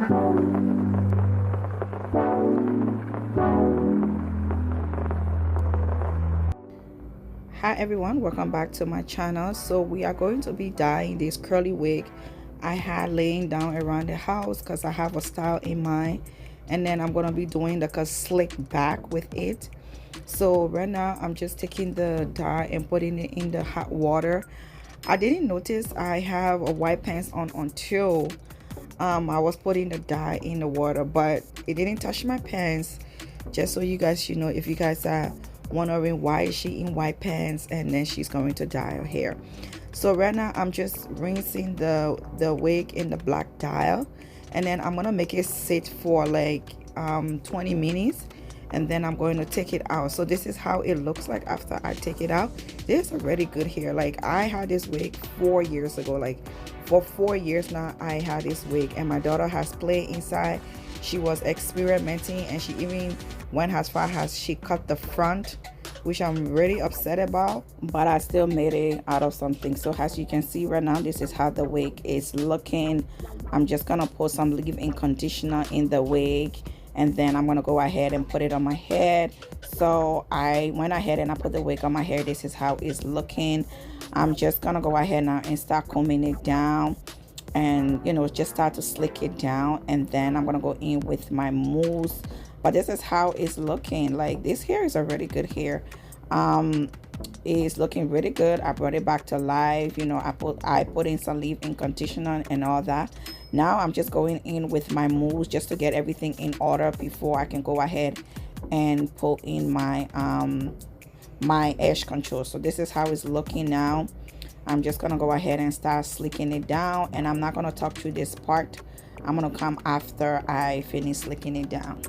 Hi everyone, welcome back to my channel. So we are going to be dyeing this curly wig I had laying down around the house because I have a style in mind, and then I'm going to be doing like a slick back with it. So right now I'm just taking the dye and putting it in the hot water. I didn't notice I have a white pants on until I was putting the dye in the water, but it didn't touch my pants. Just so you guys should know, if you guys are wondering why is she in white pants and then she's going to dye her hair. So right now I'm just rinsing the wig in the black dye, and then I'm gonna make it sit for like 20 minutes, and then I'm going to take it out. So this is how it looks like after I take it out. This is already good hair. Like I had this wig 4 years ago. Like for 4 years now I had this wig, and my daughter has played inside. She was experimenting, and she even went as far as she cut the front, which I'm really upset about, but I still made it out of something. So as you can see right now, this is how the wig is looking. I'm just gonna put some leave-in conditioner in the wig, and then I'm gonna go ahead and put it on my head. So I went ahead and I put the wig on my hair. This is how it's looking. I'm just gonna go ahead now and start combing it down, and just start to slick it down, and then I'm gonna go in with my mousse. But this is how it's looking. Like this hair is a really good hair. It's looking really good. I brought it back to life. I put in some leave-in conditioner and all that. Now I'm just going in with my mousse just to get everything in order before I can go ahead and put in my my edge control. So this is how it's looking now. I'm just gonna go ahead and start slicking it down, and I'm not gonna talk through this part. I'm gonna come after I finish slicking it down.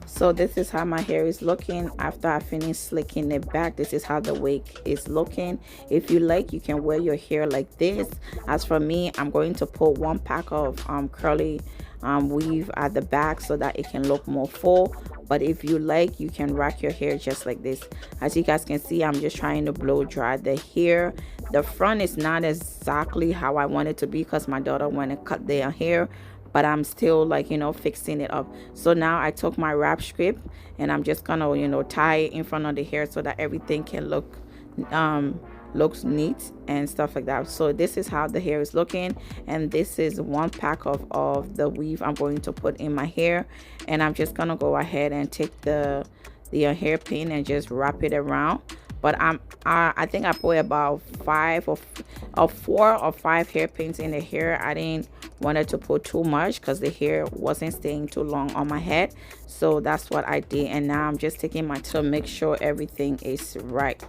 So this is how my hair is looking after I finish slicking it back. This is how the wig is looking. If you like, you can wear your hair like this. As for me, I'm going to put one pack of curly weave at the back so that it can look more full. But if you like, you can rock your hair just like this. As you guys can see, I'm just trying to blow dry the hair. The front is not exactly how I want it to be because my daughter went and cut their hair, but I'm still like fixing it up. So now I took my wrap strip and I'm just gonna tie it in front of the hair so that everything can looks neat and stuff like that. So this is how the hair is looking, and this is one pack of the weave I'm going to put in my hair, and I'm just gonna go ahead and take the hairpin and just wrap it around. But I think I put about 4 or 5 hairpins in the hair. I didn't want it to put too much because the hair wasn't staying too long on my head, so that's what I did. And now I'm just taking my time to make sure everything is right.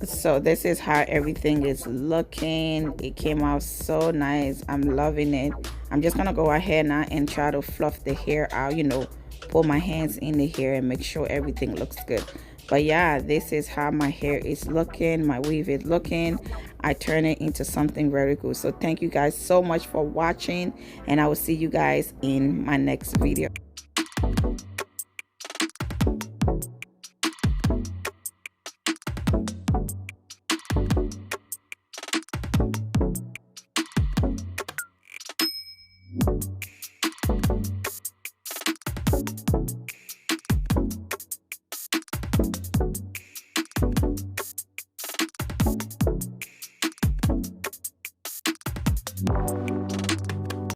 So this is how everything is looking. It came out so nice. I'm loving it. I'm just gonna go ahead now and try to fluff the hair out, you know, pull my hands in the hair and make sure everything looks good. But yeah, this is how my hair is looking, my weave is looking. I turn it into something very good. So thank you guys so much for watching, and I will see you guys in my next video.